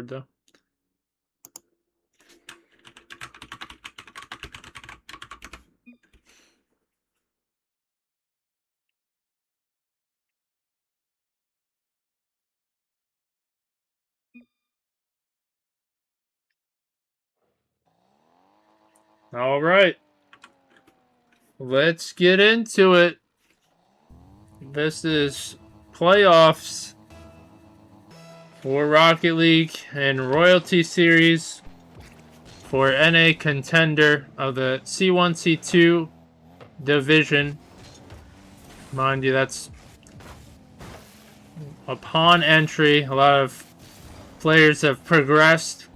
hard though. All right. Let's get into it. This is playoffs for Rocket League and Royalty Series for NA Contender of the C1-C2 division. Mind you, that's upon entry. A lot of players have progressed,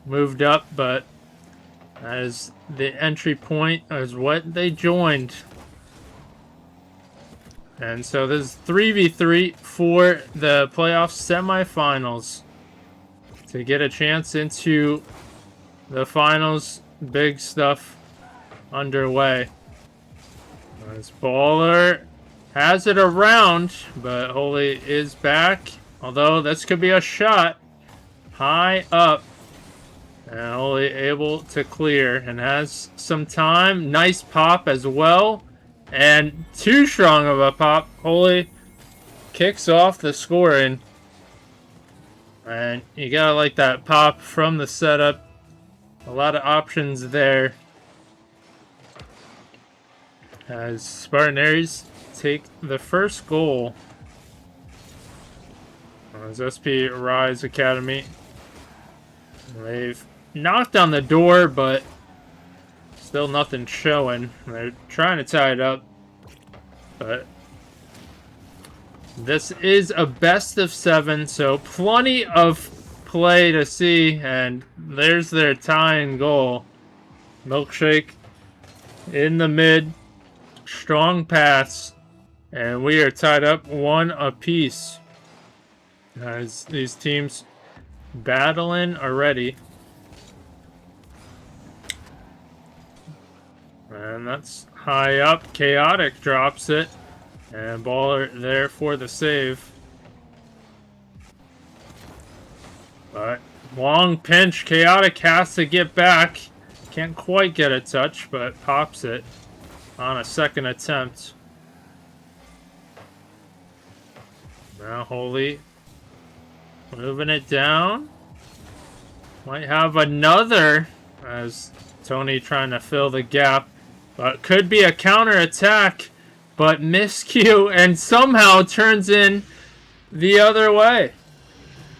moved up, but as the entry point is what they joined. And so this is 3v3 for the playoff semifinals to get a chance into the finals. Big stuff underway. This baller has it around, but Holy is back. Although this could be a shot high up. And Holy able to clear and has some time. Nice pop as well. And too strong of a pop. Holy kicks off the scoring. And you gotta like that pop from the setup. A lot of options there. As Spartan Aries take the first goal. As SP Rise Academy. They've knocked on the door, but still nothing showing. They're trying to tie it up, but this is a best of 7, so plenty of play to see. And there's their tying goal. Milkshake in the mid, strong pass, and we are tied up 1 apiece. As these teams battling already. And that's high up. Chaotic drops it. And baller there for the save. But long pinch. Chaotic has to get back. Can't quite get a touch, but pops it on a second attempt. Now Holy moving it down. Might have another as Tony trying to fill the gap. But could be a counter attack. But miscue and somehow turns in the other way.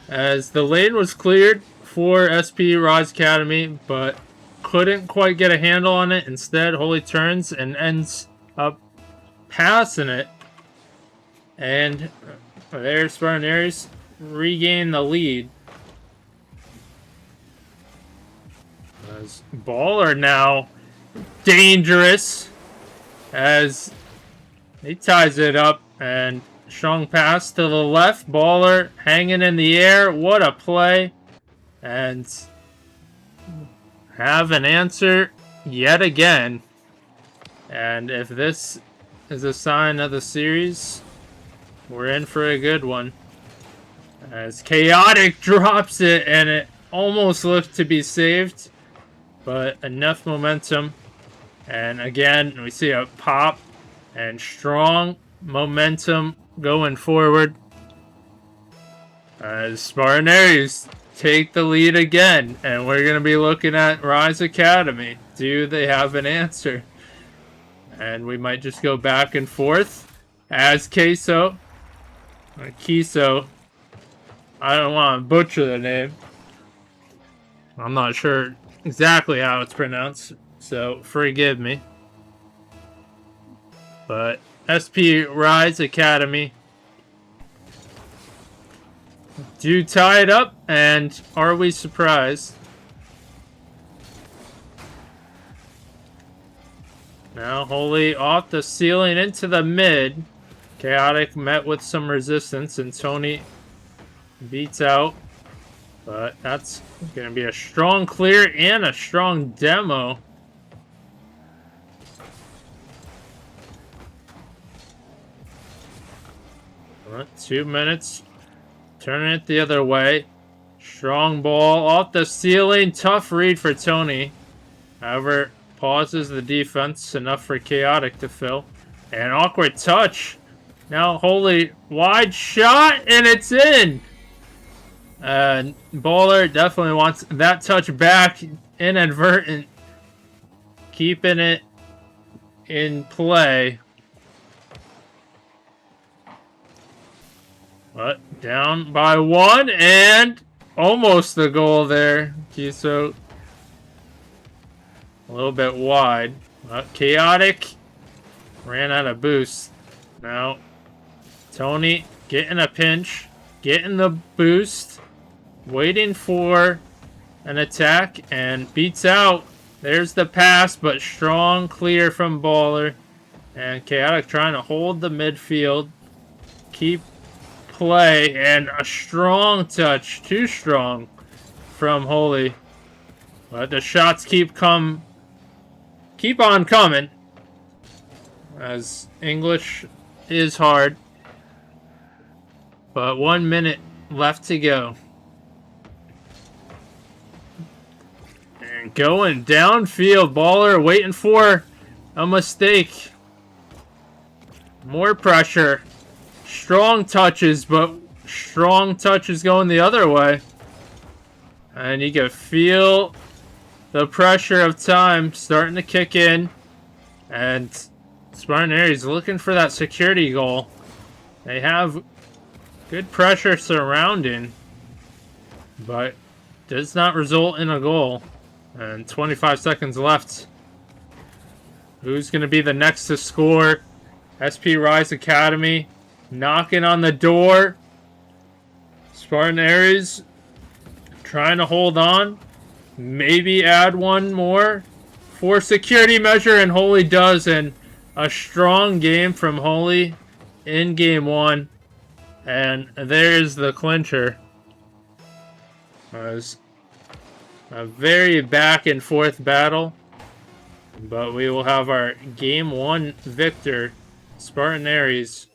As the lane was cleared for SP Rise Academy, but couldn't quite get a handle on it. Instead, Holy turns and ends up passing it. And there's Spartan Aries regain the lead. As baller now dangerous as he ties it up and strong pass to the left. Baller hanging in the air. What a play. And have an answer yet again. And if this is a sign of the series, we're in for a good one. As Chaotic drops it and it almost looked to be saved. But enough momentum. And again, we see a pop and strong momentum going forward. As Spartan Aries take the lead again. And we're going to be looking at Rise Academy. Do they have an answer? And we might just go back and forth. As Kiso. I don't want to butcher the name. I'm not sure exactly how it's pronounced, so forgive me. But SP Rise Academy do tie it up, and are we surprised? Now Holy off the ceiling into the mid. Chaotic met with some resistance, and Tony beats out. But that's going to be a strong clear and a strong demo. Well, 2 minutes. Turning it the other way. Strong ball off the ceiling. Tough read for Tony. However, pauses the defense enough for Chaotic to fill. And awkward touch. Now Holy wide shot, and it's in. And Bowler definitely wants that touch back. Inadvertent. Keeping it in play. But down by 1, and almost the goal there. Kiso a little bit wide. Chaotic ran out of boost. Now Tony getting a pinch, getting the boost, waiting for an attack, and beats out. There's the pass, but strong clear from Baller. And Chaotic trying to hold the midfield, keep play, and a strong touch, too strong from Holy. But the shots keep on coming, as English is hard. But 1 minute left to go. And going downfield, Baller waiting for a mistake. More pressure. Strong touches, but strong touches going the other way. And you can feel the pressure of time starting to kick in. And Spartan Aries looking for that security goal. They have good pressure surrounding, but does not result in a goal. And 25 seconds left. Who's going to be the next to score? SP Rise Academy knocking on the door. Spartan Aries trying to hold on. Maybe add one more for security measure, and Holy does. And a strong game from Holy in game 1. And there's the clincher. It was a very back and forth battle. But we will have our game 1 victor, Spartan Aries.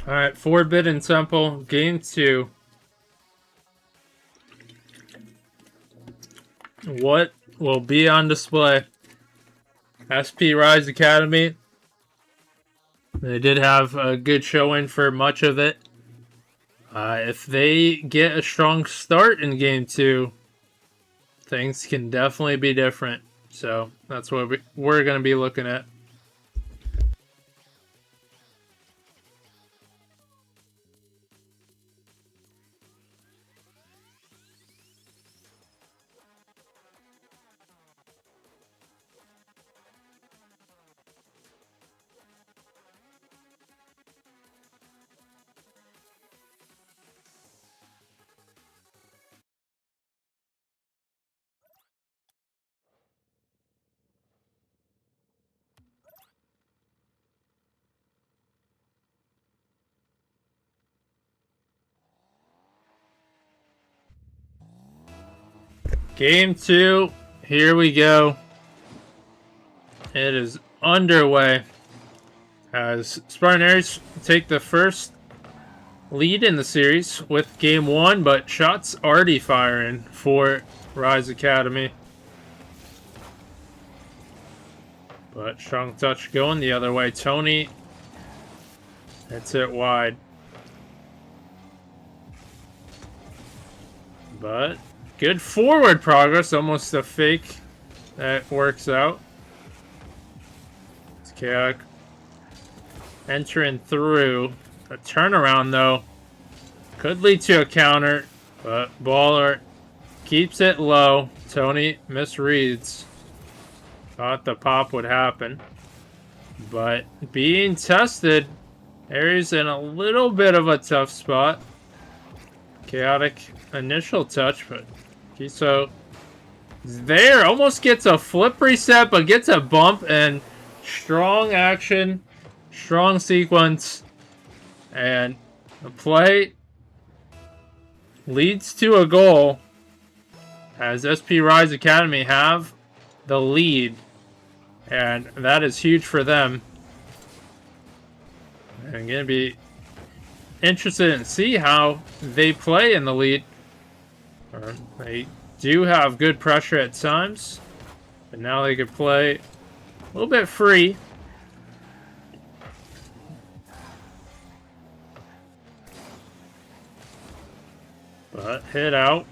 Alright, Forbidden Temple, game 2. What will be on display? SP Rise Academy. They did have a good showing for much of it. If they get a strong start in game 2, things can definitely be different. So that's what we're going to be looking at. Game 2, here we go. It is underway as Spartan Aries take the first lead in the series with game 1, but shots already firing for Rise Academy. But strong touch going the other way. Tony hits it wide. But good forward progress, almost a fake that works out. It's Chaotic entering through. A turnaround though could lead to a counter, but Baller keeps it low. Tony misreads. Thought the pop would happen, but being tested, Aries in a little bit of a tough spot. Chaotic initial touch, but Kiso is there, almost gets a flip reset, but gets a bump, and strong action, strong sequence, and The play leads to a goal as SP Rise Academy have the lead, and that is huge for them. I'm going to be interested in see how they play in the lead. They do have good pressure at times, but now they can play a little bit free. But hit out.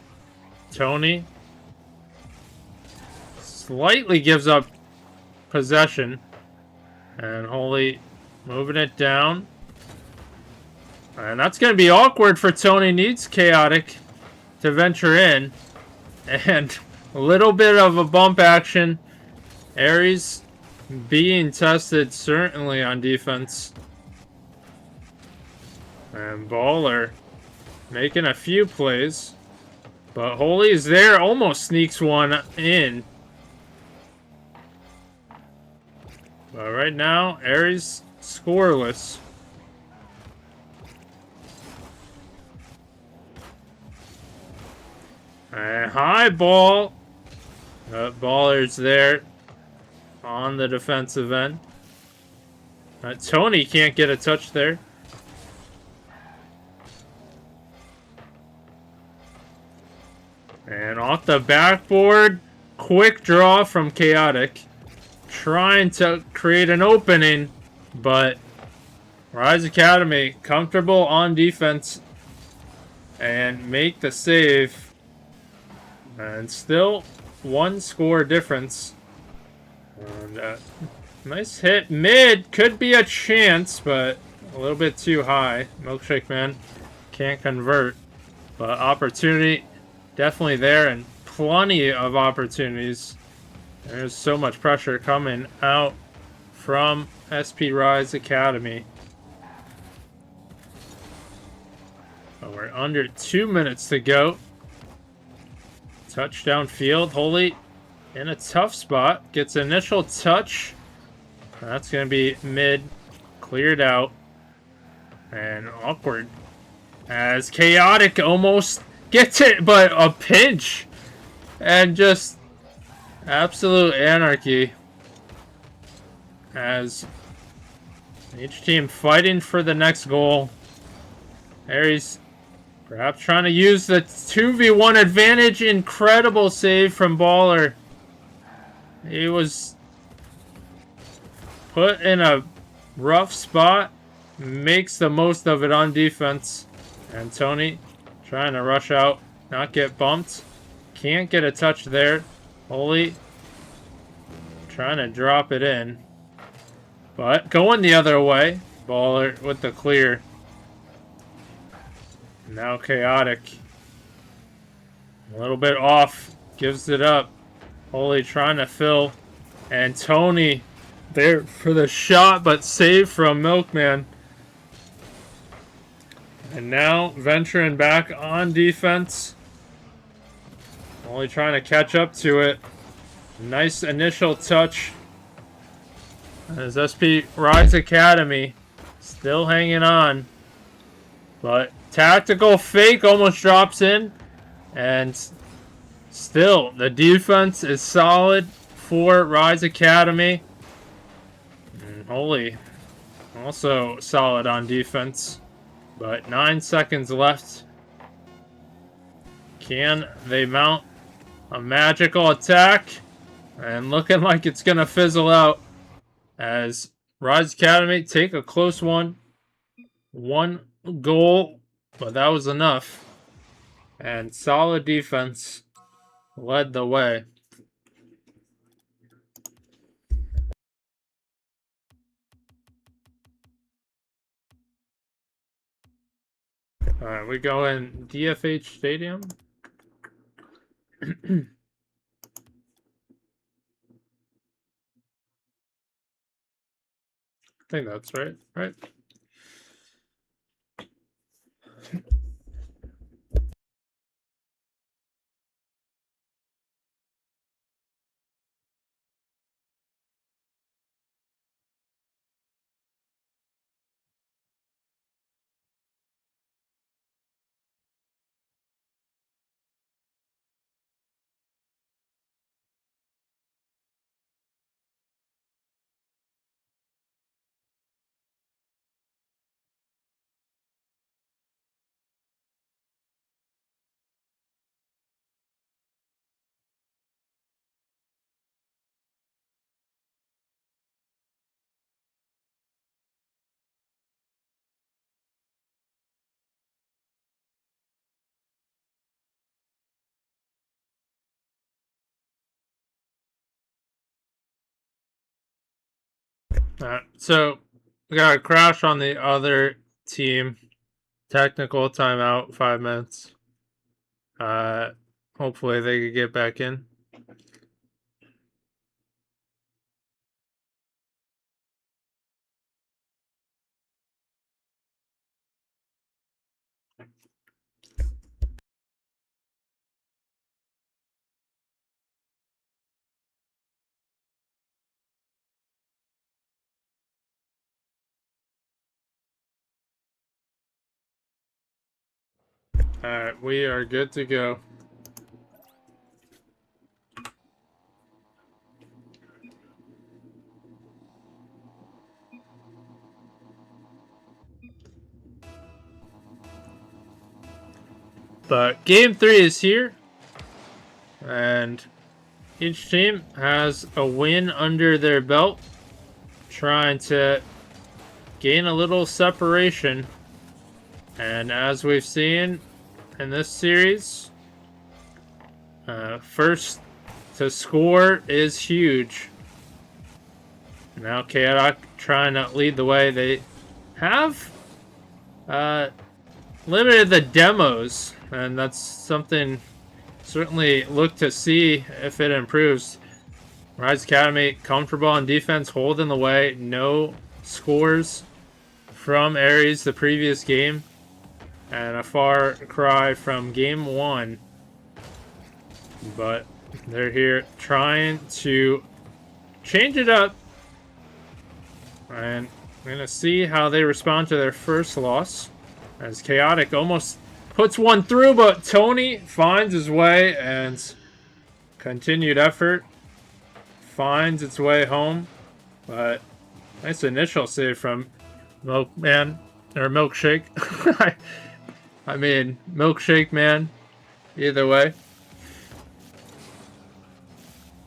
Tony slightly gives up possession. And Holy moving it down. And that's going to be awkward for Tony. Needs Chaotic to venture in. And a little bit of a bump action. Aries being tested certainly on defense. And Baller making a few plays. But Holy is there. Almost sneaks one in. But right now, Aries scoreless. And high ball. Baller's there on the defensive end. Tony can't get a touch there. And off the backboard, quick draw from Chaotic. Trying to create an opening, but Rise Academy comfortable on defense and make the save. And still one score difference. And nice hit mid, could be a chance, but a little bit too high. Milkshake Man can't convert, but opportunity definitely there, and plenty of opportunities. There's so much pressure coming out from SP Rise Academy. But we're under 2 minutes to go. Touchdown field. Holy in a tough spot. Gets initial touch. That's going to be mid. Cleared out. And awkward. As Chaotic almost gets it, but a pinch. And just absolute anarchy. As each team fighting for the next goal. Aries perhaps trying to use the 2v1 advantage. Incredible save from Baller. He was put in a rough spot. Makes the most of it on defense. And Tony trying to rush out. Not get bumped. Can't get a touch there. Holy trying to drop it in. But going the other way. Baller with the clear. Now Chaotic. A little bit off. Gives it up. Holy trying to fill. And Tony there for the shot, but saved from Milkman. And now venturing back on defense. Only trying to catch up to it. Nice initial touch. As SP Rise Academy still hanging on. But tactical fake almost drops in. And still, the defense is solid for Rise Academy. And Holy also solid on defense. But 9 seconds left. Can they mount a magical attack? And looking like it's going to fizzle out. As Rise Academy take a close one. 1 goal. But that was enough. And solid defense led the way. Alright, we go in DFH Stadium. I think that's right, right? So we got a crash on the other team. Technical timeout, 5 minutes. Hopefully they could get back in. Alright, we are good to go. But game 3 is here. And each team has a win under their belt. Trying to gain a little separation. And as we've seen in this series, first to score is huge. Now Chaotic trying to lead the way. They have limited the demos, and that's something certainly look to see if it improves. Rise Academy comfortable on defense, holding the way. No scores from Ares the previous game, and a far cry from game 1. But they're here trying to change it up, and we're gonna see how they respond to their first loss, as Chaotic almost puts one through, but Tony finds his way, and continued effort finds its way home. But nice initial save from Milkman, or Milkshake. I mean, Milkshake Man, either way.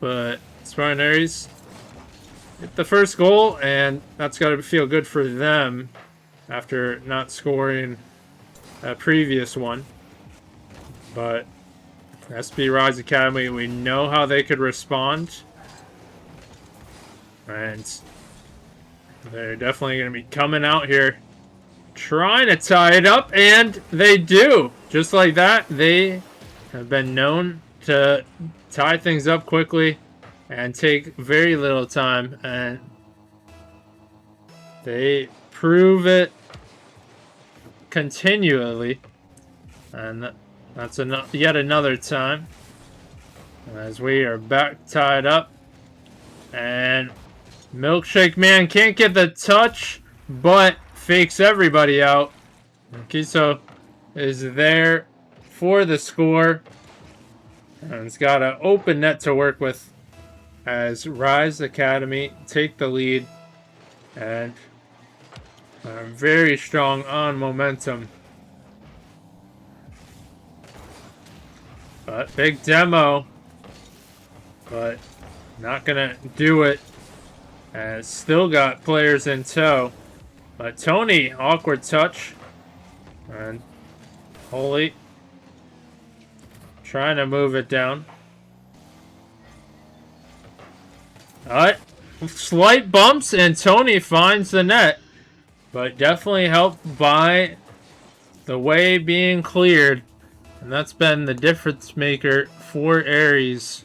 But Spartan Ares hit the first goal, and that's got to feel good for them after not scoring a previous one. But SB Rise Academy, we know how they could respond, and they're definitely going to be coming out here trying to tie it up, and they do. Just like that, they have been known to tie things up quickly and take very little time, and they prove it continually. And that's yet another time as we are back tied up, and Milkshake Man can't get the touch but fakes everybody out. Kiso is there for the score, and it's got an open net to work with as Rise Academy take the lead, and are very strong on momentum. But big demo, but not gonna do it, and still got players in tow. But Tony, awkward touch, and Holy trying to move it down. Alright, slight bumps, and Tony finds the net, but definitely helped by the way being cleared, and that's been the difference maker for Ares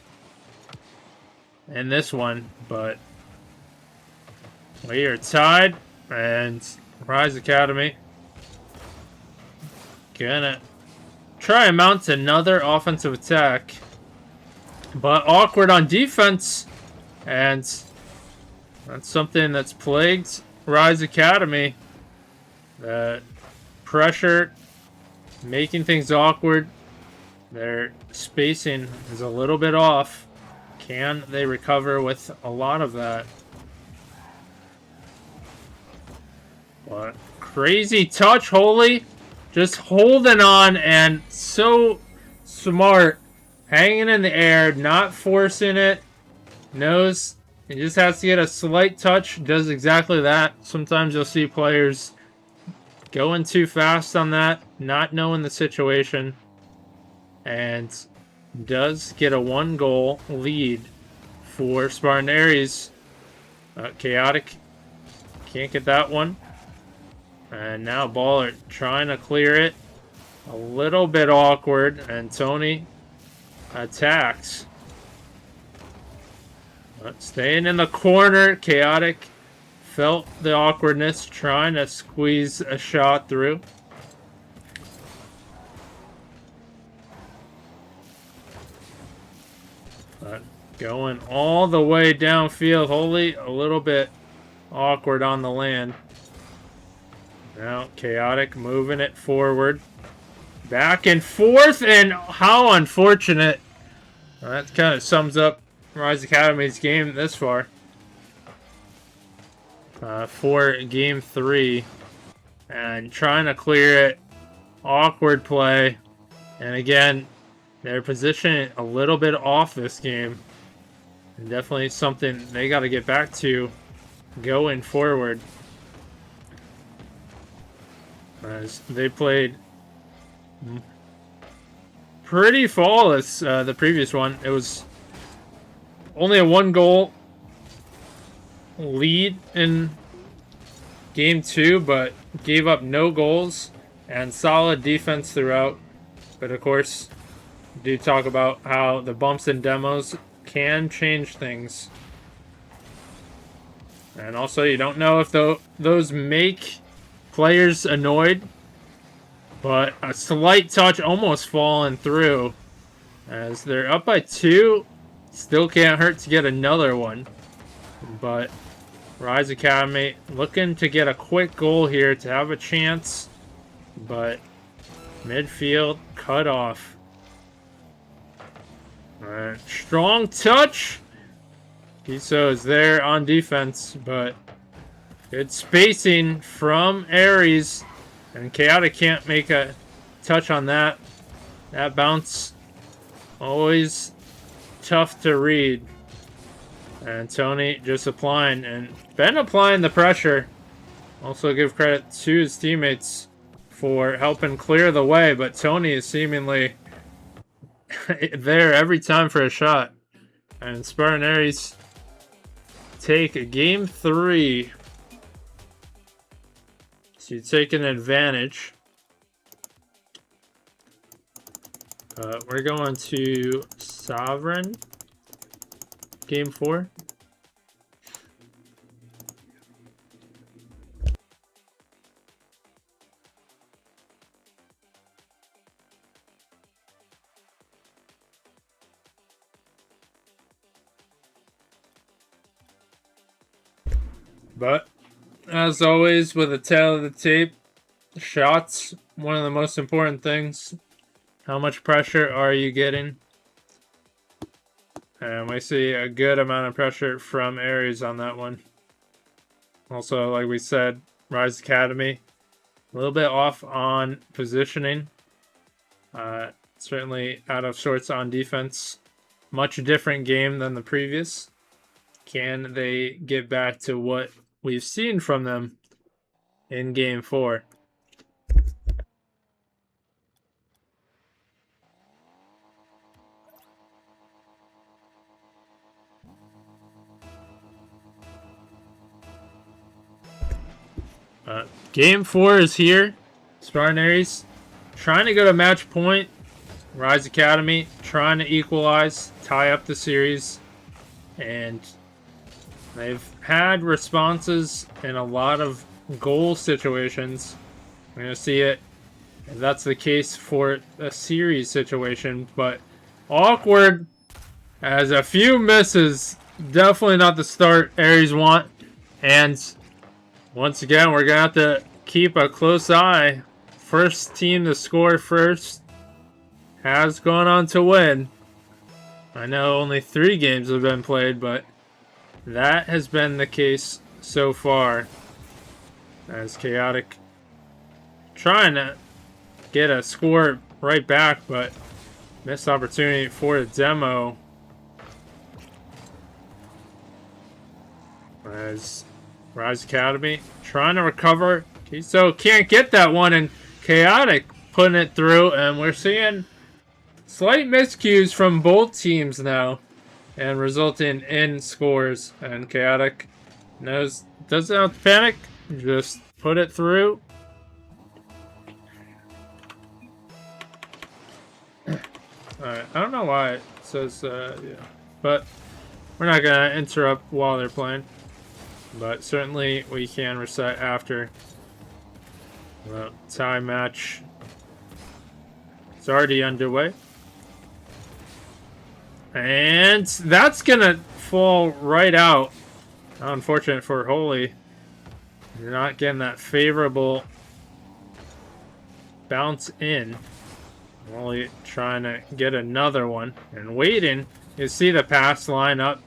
in this one. But we are tied, and Rise Academy gonna try and mount another offensive attack, but awkward on defense, and that's something that's plagued Rise Academy. The pressure making things awkward. Their spacing is a little bit off. Can they recover with a lot of that? What crazy touch, Holy just holding on, and so smart, hanging in the air, not forcing it. Knows he just has to get a slight touch, does exactly that. Sometimes you'll see players going too fast on that, not knowing the situation, and does get a 1-goal lead for Spartan Ares. Chaotic Can't get that one. And now Baller trying to clear it. A little bit awkward, and Tony attacks. But staying in the corner, Chaotic felt the awkwardness, trying to squeeze a shot through. But going all the way downfield, Holy, a little bit awkward on the land. Now Chaotic moving it forward. Back and forth, and how unfortunate. That kind of sums up Rise Academy's game this far. For game 3. And trying to clear it. Awkward play. And again, their position a little bit off this game. And definitely something they got to get back to going forward. As they played pretty flawless the previous one. It was only a 1-goal lead in game 2, but gave up no goals and solid defense throughout. But of course, do talk about how the bumps and demos can change things. And also, you don't know if those make players annoyed. But a slight touch almost falling through. As they're up by 2. Still can't hurt to get another one. But Rise Academy looking to get a quick goal here to have a chance. But midfield cut off. Alright, strong touch. Kiso is there on defense, but good spacing from Aries. And Chaotic can't make a touch on that. That bounce, always tough to read. And Tony just applying, and been applying the pressure. Also give credit to his teammates for helping clear the way, but Tony is seemingly there every time for a shot. And Spartan Aries take game 3. So you take an advantage. We're going to Sovereign. Game 4. But as always, with a tail of the tape, shots, one of the most important things. How much pressure are you getting? And we see a good amount of pressure from Aries on that one. Also, like we said, Rise Academy, a little bit off on positioning. Certainly out of sorts on defense. Much different game than the previous. Can they get back to what we've seen from them in game 4? Game 4 is here. Spartan Aries trying to go to match point. Rise Academy trying to equalize, tie up the series. And they've had responses in a lot of goal situations. We're going to see it if that's the case for a series situation. But awkward as a few misses. Definitely not the start Aries want. And once again, we're going to have to keep a close eye. First team to score first has gone on to win. I know only 3 games have been played, but that has been the case so far. As Chaotic trying to get a score right back, but missed opportunity for a demo. As Rise Academy trying to recover. Kiso can't get that one, and Chaotic putting it through, and we're seeing slight miscues from both teams now, and resulting in scores. And Chaotic Knows, doesn't have to panic. Just put it through. Alright, I don't know why it says, yeah. But we're not going to interrupt while they're playing. But certainly we can reset after. The tie match is already underway. And that's going to fall right out. How unfortunate for Holy. You're not getting that favorable bounce in. Only trying to get another one. And waiting. You see the pass line up.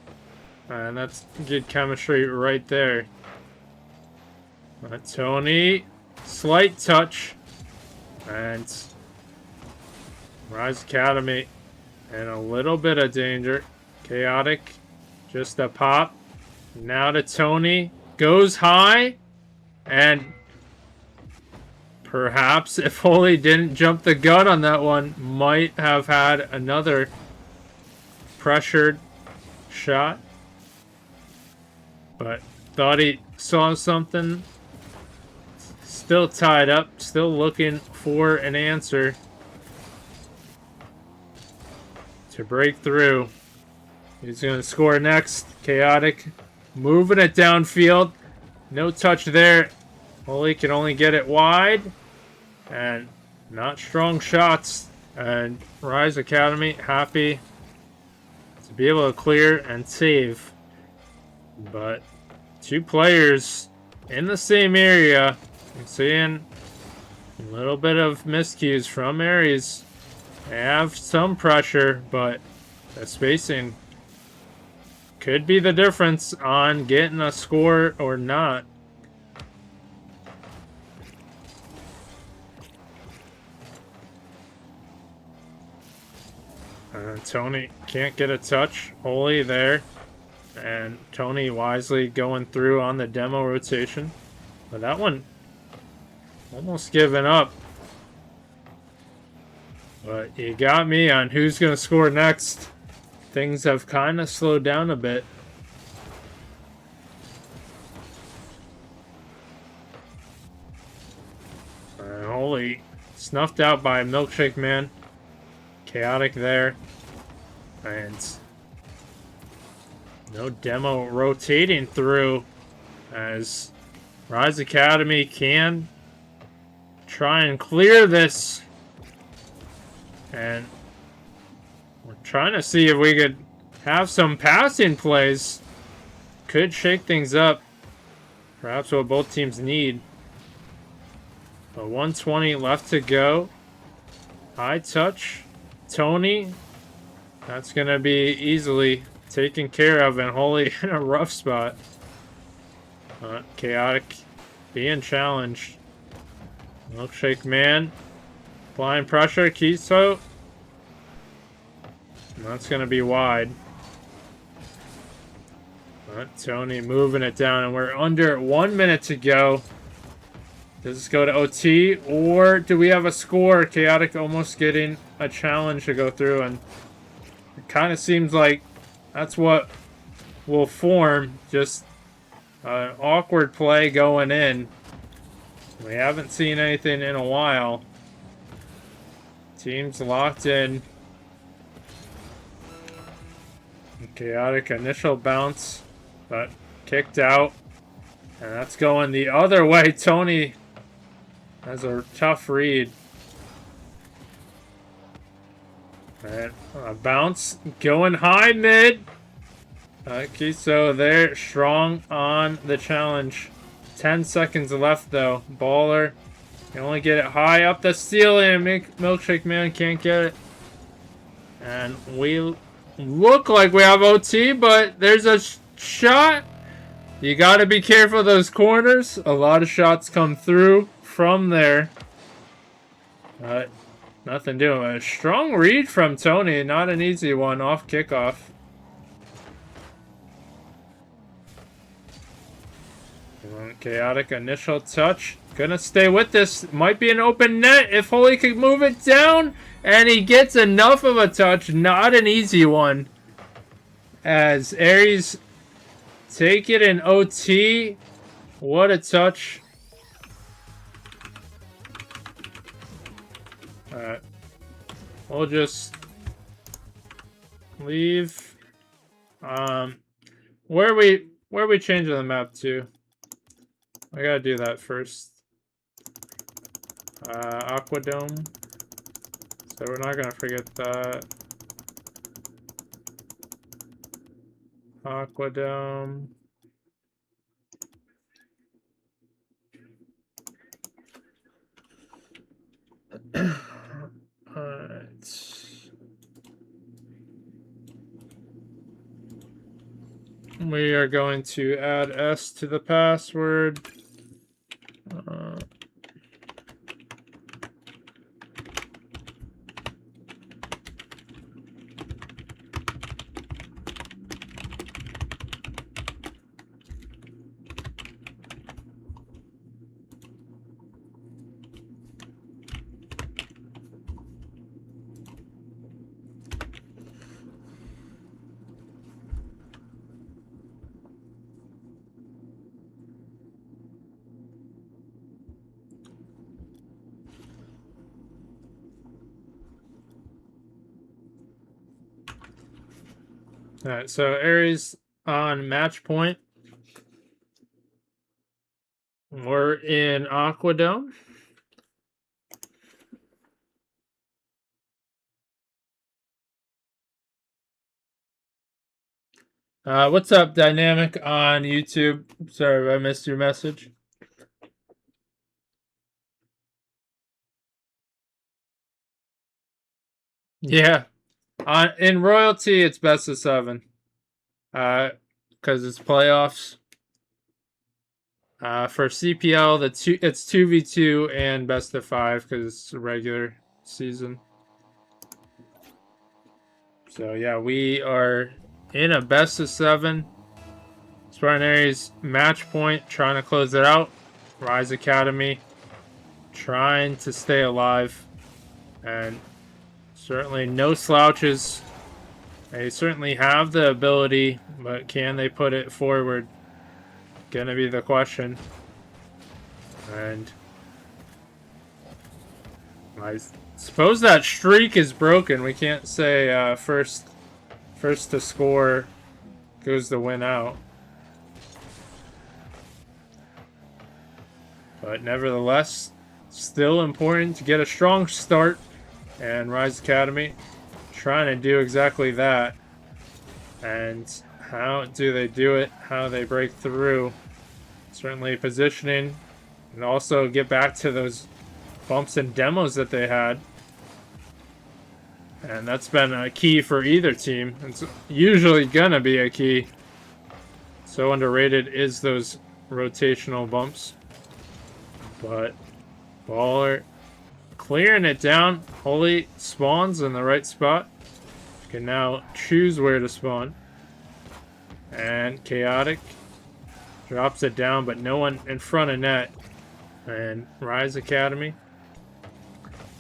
And that's good chemistry right there. Tony. Slight touch. And Rise Academy in a little bit of danger. Chaotic. Just a pop. Now to Tony. Goes high. And perhaps if Holy didn't jump the gun on that one, might have had another pressured shot. But thought he saw something. Still tied up. Still looking for an answer to break through. He's going to score next. Chaotic. Moving it downfield. No touch there. Holy can only get it wide. And not strong shots. And Rise Academy happy to be able to clear and save. But two players in the same area. I'm seeing a little bit of miscues from Aries. They have some pressure, but the spacing could be the difference on getting a score or not. Tony can't get a touch. Holy there. And Tony wisely going through on the demo rotation. But that one almost giving up. But you got me on who's going to score next. Things have kind of slowed down a bit. Holy. Snuffed out by Milkshake Man. Chaotic there. And no demo rotating through as Rise Academy can try and clear this. And we're trying to see if we could have some passing plays. Could shake things up. Perhaps what both teams need. But 120 left to go. High touch. Tony. That's going to be easily taken care of, and Holy in a rough spot. Chaotic being challenged. Milkshake Man. Applying pressure. Kiso. And that's going to be wide. Tony moving it down, and we're under 1 minute to go. Does this go to OT, or do we have a score? Chaotic almost getting a challenge to go through, and it kind of seems like that's what will form. Just an awkward play going in. We haven't seen anything in a while. Teams locked in. Chaotic initial bounce, but kicked out. And that's going the other way. Tony has a tough read. And a bounce going high mid. Kiso there, strong on the challenge. 10 seconds left though. Baller can only get it high up the ceiling. Milkshake Man can't get it. And we look like we have OT, but there's a shot. You got to be careful of those corners. A lot of shots come through from there. Nothing doing. A strong read from Tony. Not an easy one off kickoff. Chaotic initial touch. Gonna stay with this. Might be an open net if Holy could move it down. And he gets enough of a touch. Not an easy one. As Aries take it in OT. What a touch. Alright. We'll just leave. Where are we changing the map to? I gotta do that first. Aquadome. So we're not gonna forget that. Aquadome. Alright. We are going to add S to the password. Alright, so Ares on match point. We're in Aquadome. What's up, Dynamic on YouTube? Sorry if I missed your message. Yeah. In Royalty, it's best of 7. Because it's playoffs. For CPL, it's 2v2 and best of 5 because it's a regular season. So yeah, we are in a best of 7. Spartan Ares match point, trying to close it out. Rise Academy trying to stay alive, and certainly no slouches. They certainly have the ability, but can they put it forward? Gonna be the question. And I suppose that streak is broken. We can't say first to score goes the win out. But nevertheless, still important to get a strong start. And Rise Academy trying to do exactly that. And how do they do it? How they break through? Certainly positioning, and also get back to those bumps and demos that they had. And that's been a key for either team. It's usually gonna be a key. So underrated is those rotational bumps. But Baller clearing it down. Holy spawns in the right spot. You can now choose where to spawn. And Chaotic drops it down, but no one in front of net. And Rise Academy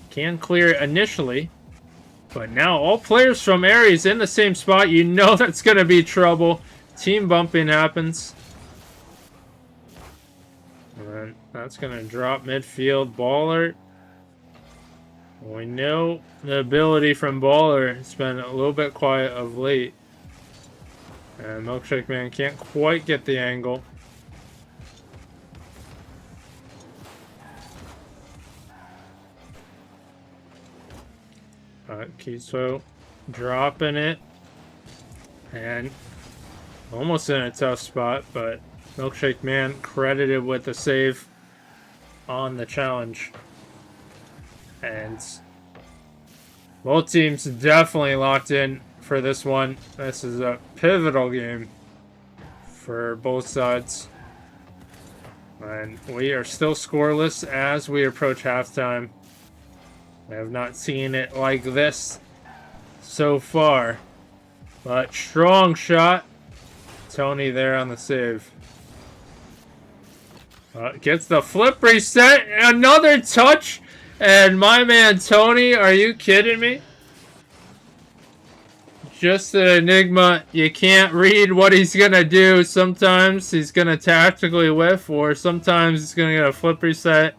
can clear it initially. But now all players from Ares in the same spot. You know that's going to be trouble. Team bumping happens. And that's going to drop midfield. Baller. We know the ability from Baller. It's been a little bit quiet of late. And Milkshake Man can't quite get the angle. Kiso dropping it. And almost in a tough spot, but Milkshake Man credited with the save on the challenge. And both teams definitely locked in for this one. This is a pivotal game for both sides. And we are still scoreless as we approach halftime. I have not seen it like this so far. But strong shot. Tony there on the save. Gets the flip reset. Another touch. And my man Tony, are you kidding me? just an enigma. You can't read what he's gonna do. Sometimes he's gonna tactically whiff, or sometimes he's gonna get a flip reset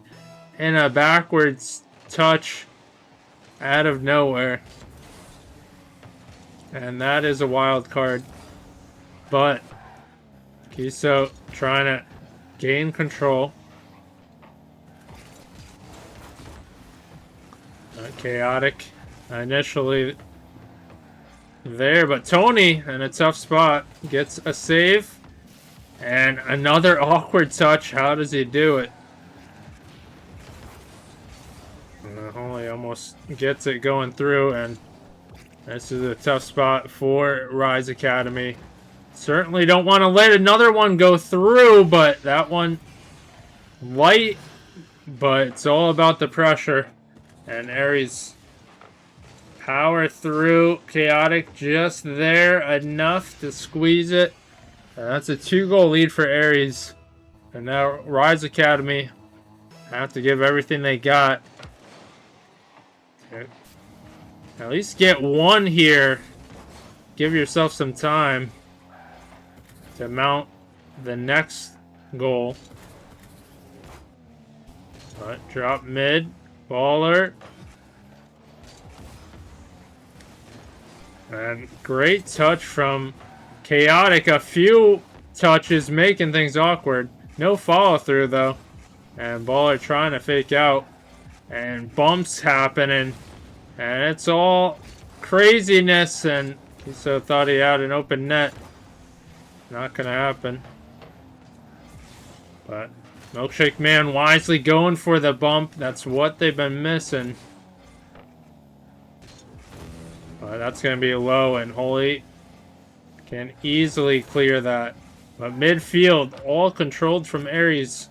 and a backwards touch out of nowhere. And that is a wild card. But Kiso trying to gain control. Chaotic initially there, but Tony in a tough spot gets a save and another awkward touch. How does he do it? Holy almost gets it going through, and this is a tough spot for Rise Academy. Certainly don't want to let another one go through, but that one light, but it's all about the pressure. And Aries power through. Chaotic just there enough to squeeze it. And that's a 2-goal lead for Aries. And now Rise Academy have to give everything they got. At least get one here. Give yourself some time to mount the next goal. But drop mid. Baller. And great touch from Chaotic. A few touches making things awkward. No follow through though. And Baller trying to fake out. And bumps happening. And it's all craziness. And he so thought he had an open net. Not gonna happen. But Milkshake Man wisely going for the bump. That's what they've been missing. That's going to be low, and Holy can easily clear that. But midfield, all controlled from Aries.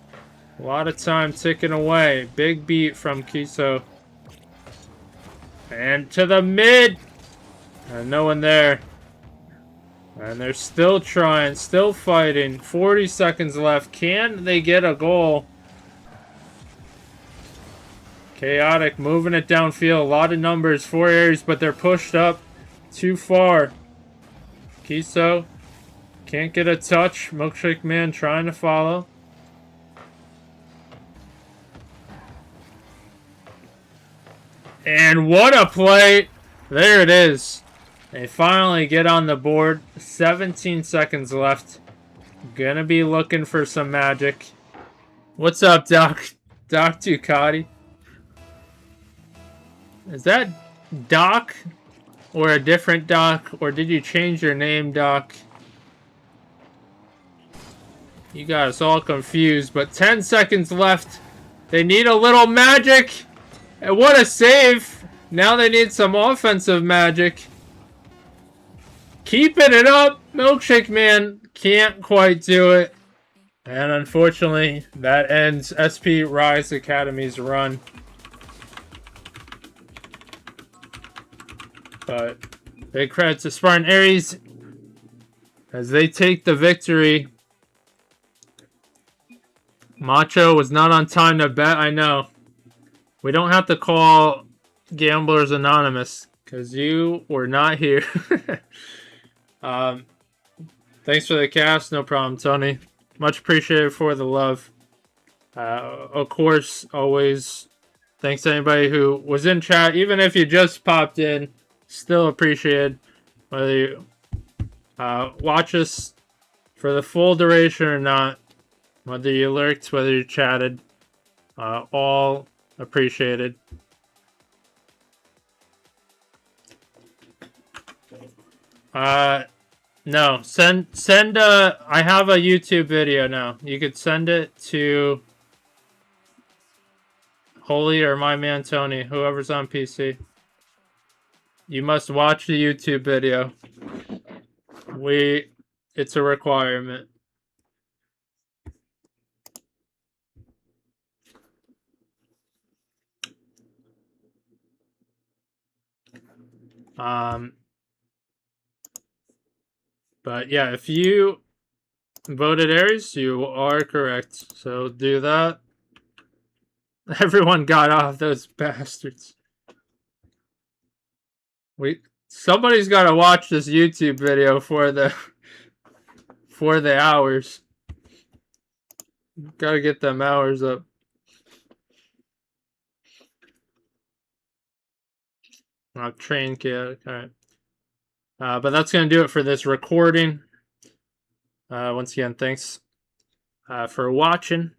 A lot of time ticking away. Big beat from Kiso. And to the mid. And no one there. And they're still trying, still fighting. 40 seconds left. Can they get a goal? Chaotic moving it downfield. A lot of numbers for Aries, but they're pushed up too far. Kiso can't get a touch. Milkshake Man trying to follow. And what a play. There it is. They finally get on the board. 17 seconds left. Gonna be looking for some magic. What's up, Doc? Doc Ducati? Is that Doc? Or a different Doc? Or did you change your name, Doc? You got us all confused. But 10 seconds left. They need a little magic. And what a save. Now they need some offensive magic. Keeping it up. Milkshake Man can't quite do it. And unfortunately, that ends SP Rise Academy's run. But big credit to Spartan Aries as they take the victory. Macho was not on time to bet. I know. We don't have to call Gamblers Anonymous because you were not here. Thanks for the cast. No problem, Tony. Much appreciated for the love. Of course, always thanks to anybody who was in chat. Even if you just popped in, still appreciated. Whether you watch us for the full duration or not, whether you lurked, whether you chatted, all appreciated. No, send I have a YouTube video now. You could send it to Holy or my man Tony, whoever's on PC. You must watch the YouTube video. It's a requirement. But yeah, if you voted Aries, you are correct. So do that. Everyone got off, those bastards. Somebody's got to watch this YouTube video for the hours. Got to get them hours up. Train kit. Okay. But that's going to do it for this recording. Once again, thanks for watching.